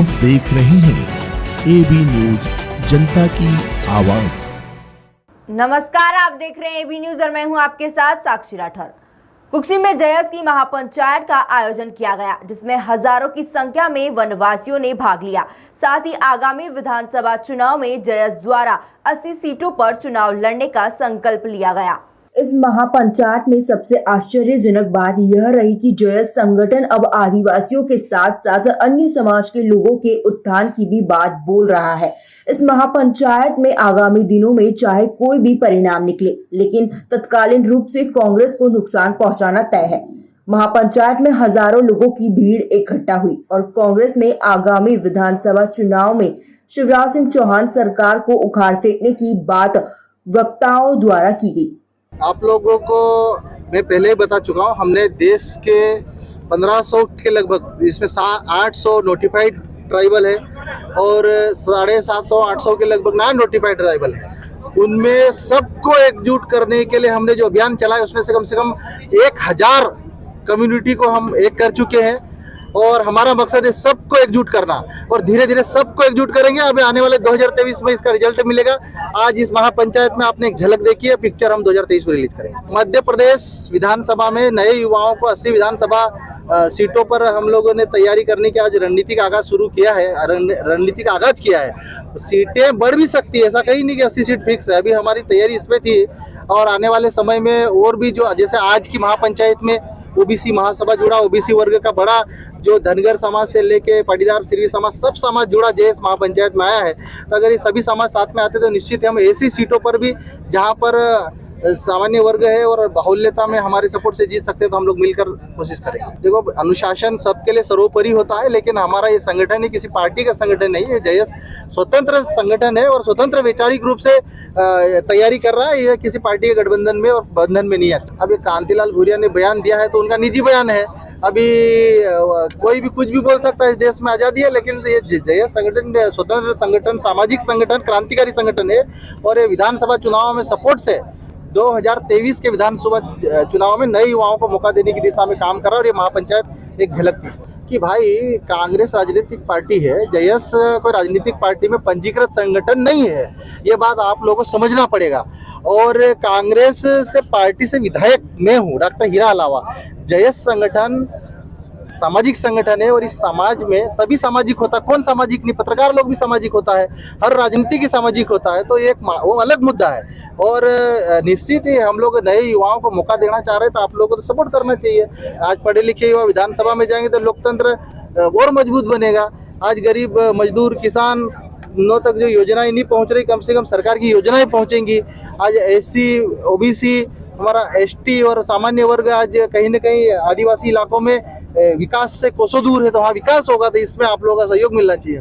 आप देख रहे हैं एबी न्यूज, जनता की आवाज। नमस्कार, आप देख रहे हैं एबी न्यूज और मैं हूं आपके साथ साक्षी राठौर। कुक्षी में जयस की महापंचायत का आयोजन किया गया, जिसमें हजारों की संख्या में वनवासियों ने भाग लिया। साथ ही आगामी विधानसभा चुनाव में जयस द्वारा 80 सीटों पर चुनाव लड़ने का संकल्प लिया गया। इस महापंचायत में सबसे आश्चर्यजनक बात यह रही कि जयस संगठन अब आदिवासियों के साथ साथ अन्य समाज के लोगों के उत्थान की भी बात बोल रहा है। इस महापंचायत में आगामी दिनों में चाहे कोई भी परिणाम निकले, लेकिन तत्कालीन रूप से कांग्रेस को नुकसान पहुंचाना तय है। महापंचायत में हजारों लोगों की भीड़ इकट्ठा हुई और कांग्रेस में आगामी विधानसभा चुनाव में शिवराज सिंह चौहान सरकार को उखाड़ फेंकने की बात वक्ताओं द्वारा की गई। आप लोगों को मैं पहले ही बता चुका हूँ, हमने देश के 1500 के लगभग, इसमें 800 नोटिफाइड ट्राइबल है और 750-800 के लगभग नॉन नोटिफाइड ट्राइबल है। उनमें सबको एकजुट करने के लिए हमने जो अभियान चलाया उसमें से कम 1000 कम्युनिटी को हम एक कर चुके हैं और हमारा मकसद है सबको एकजुट करना और धीरे धीरे सबको एकजुट करेंगे। अभी आने वाले 2023 में इसका रिजल्ट मिलेगा। आज इस महापंचायत में आपने एक झलक देखी है, पिक्चर हम 2023 में रिलीज करेंगे। मध्य प्रदेश विधानसभा में नए युवाओं को 80 विधानसभा सीटों पर हम लोगों ने तैयारी करने की आज रणनीतिक आगाज शुरू किया है, रणनीतिक आगाज किया है। सीटें बढ़ भी सकती है, ऐसा कहीं नहीं कि 80 सीट फिक्स है। अभी हमारी तैयारी इसमें थी और आने वाले समय में और भी जो, जैसे आज की महापंचायत में ओबीसी महासभा जुड़ा, ओबीसी वर्ग का बड़ा जो धनगर समाज से लेके पाटीदार फिरवी समाज, सब समाज जुड़ा जयस महापंचायत में आया है। तो अगर ये सभी समाज साथ में आते तो निश्चित हम ऐसी सीटों पर भी जहां पर सामान्य वर्ग है और बाहुल्यता में हमारे सपोर्ट से जीत सकते हैं तो हम लोग मिलकर कोशिश करेंगे। देखो, अनुशासन सबके लिए सर्वोपरि होता है, लेकिन हमारा ये संगठन ही किसी पार्टी का संगठन नहीं है। जयस स्वतंत्र संगठन है और स्वतंत्र वैचारिक रूप से तैयारी कर रहा है। ये किसी पार्टी के गठबंधन में और बंधन में नहीं है। अब ये कांतिलाल भूरिया ने बयान दिया है तो उनका निजी बयान है। अभी कोई भी कुछ भी बोल सकता है, इस देश में आज़ादी है, लेकिन ये जयस संगठन स्वतंत्र संगठन, सामाजिक संगठन, क्रांतिकारी संगठन है और ये विधानसभा चुनाव में सपोर्ट से 2023 के विधानसभा चुनाव में नए युवाओं को मौका देने की दिशा में काम कर रहा है। और ये महापंचायत एक झलक थी कि भाई कांग्रेस राजनीतिक पार्टी है, जयस कोई राजनीतिक पार्टी में पंजीकृत संगठन नहीं है। ये बात आप लोगों को समझना पड़ेगा। और कांग्रेस से पार्टी से विधायक मैं हूँ, डॉक्टर हीरा अलावा। जयस संगठन सामाजिक संगठन है और इस समाज में सभी सामाजिक होता है। कौन सामाजिक नहीं? पत्रकार लोग भी सामाजिक होता है, हर राजनीति की सामाजिक होता है। तो ये वो अलग मुद्दा है और निश्चित ही हम लोग नए युवाओं को मौका देना चाह रहे हैं तो आप लोगों को तो सपोर्ट करना चाहिए। आज पढ़े लिखे युवा विधानसभा में जाएंगे तो लोकतंत्र और मजबूत बनेगा। आज गरीब मजदूर किसान तक जो योजनाएं नहीं पहुंच रही, कम से कम सरकार की योजनाएं पहुंचेंगी। आज एससी, ओबीसी, हमारा एसटी और सामान्य वर्ग आज कहीं न कहीं आदिवासी इलाकों में विकास से कोसों दूर है, तो वहाँ विकास होगा। तो इसमें आप लोगों का सहयोग मिलना चाहिए।